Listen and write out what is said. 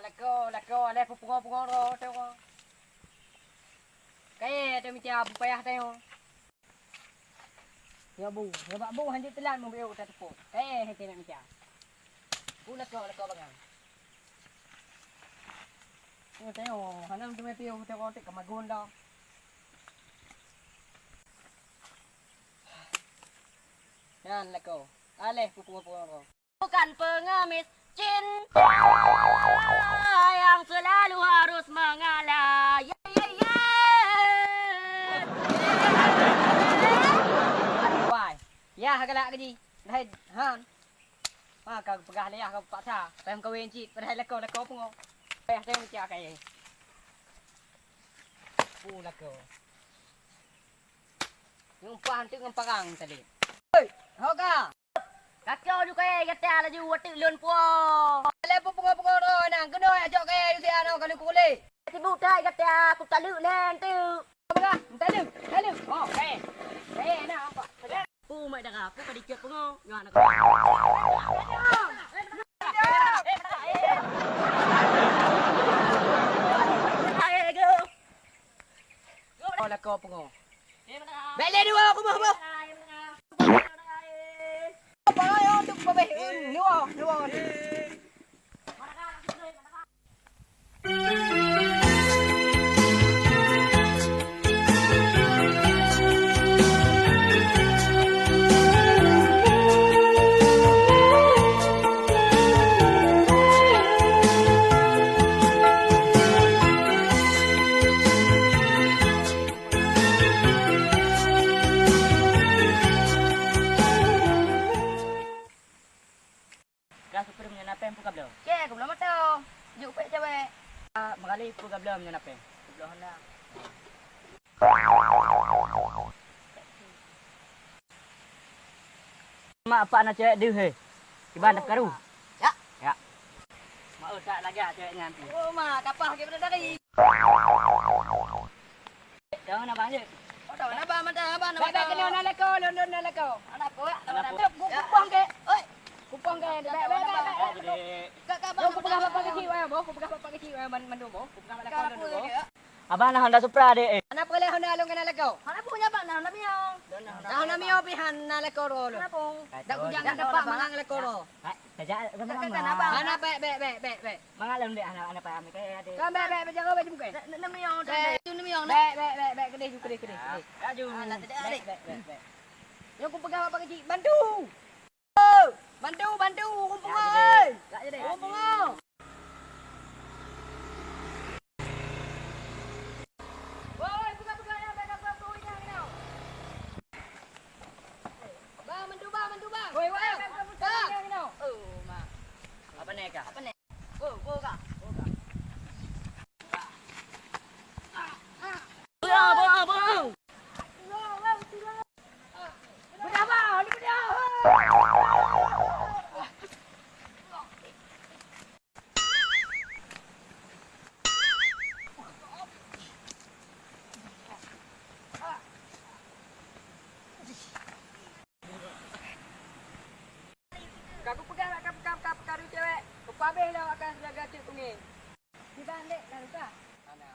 lako, le pungo ro teo. Kaya tu mesti abu payah teo. Ya bu hanjit telan mau beu tak tepuk. Henti nak mesti. Bu lako bangang. Oh teo, hanam tu mesti teo tik kamagun dah. Yan lako. Ale pungo ro. Bukan pengemis cinta yang selalu harus mengalah. Why? Ya, hagala gaji. Dahai han. Kau pegah leh kau paksa. Pem kawin cik, padahal lako pungo. Payah tengok macam kai. Lako. Yung pahan tu ngamparang tadi. Oi, hoga. Kakau juga kata laju watik lun po. Lepo pungo ro nang keno ajak ke si ano kalau kule. Sibuk tai kata aku tak luk len tu. Apa? Tak luk. Oh, nak apa? Pu mai dah aku pada cek pungo. Yo anak. Oh, lako pungo. Bele dua aku mau. Apa untuk babeh luar. Super punya napem pun kabel. Ke, aku belum tahu. Juk pek cewek. Mengali pun kabel punya napem. Belum hendak. Mak apa anak cewek dia he? Tiba nak karu. Ya. Mak tak lagi ceweknya nanti. Oh, mak kapah ke pada dari. Tahu nak bang je. Oh, tahu nak bang mata abang nak. Baik kena nak leko. Anak apa? Kupang ke. Oi. Kupang ke. Kau pegah bapak kecil ayah, boh. Kau pegah bapak kecil ayah mandu boh. Kau pegah leko mandu boh. Abang nak Honda Supra dek. Anak boleh Honda alung kena leko. Anak punya bang nak mio. Dah nak mio pihan nak leko ro. Tak kujang dapat mangang leko ro. Sajak sama. Anak bek. Mangalung dek anak pak ami kaya dek. Kan bek jaga baju bukan. Nak mio. Tu mio. Bek kedai. Laju. Bek. Yang kau pegah bapak kecil bantu. Bantu, kumpul oi. Tak jadi. Kumpul. Woi, buka ya, aku ini kau. Bang, bantu bang. Woi, buka. Oh, mak. Apa nek? Go ka. Bang. Aku pegang kap karu cewek. Kepabeh lah akan jaga cik pungi. Di balik dah luka. Mana?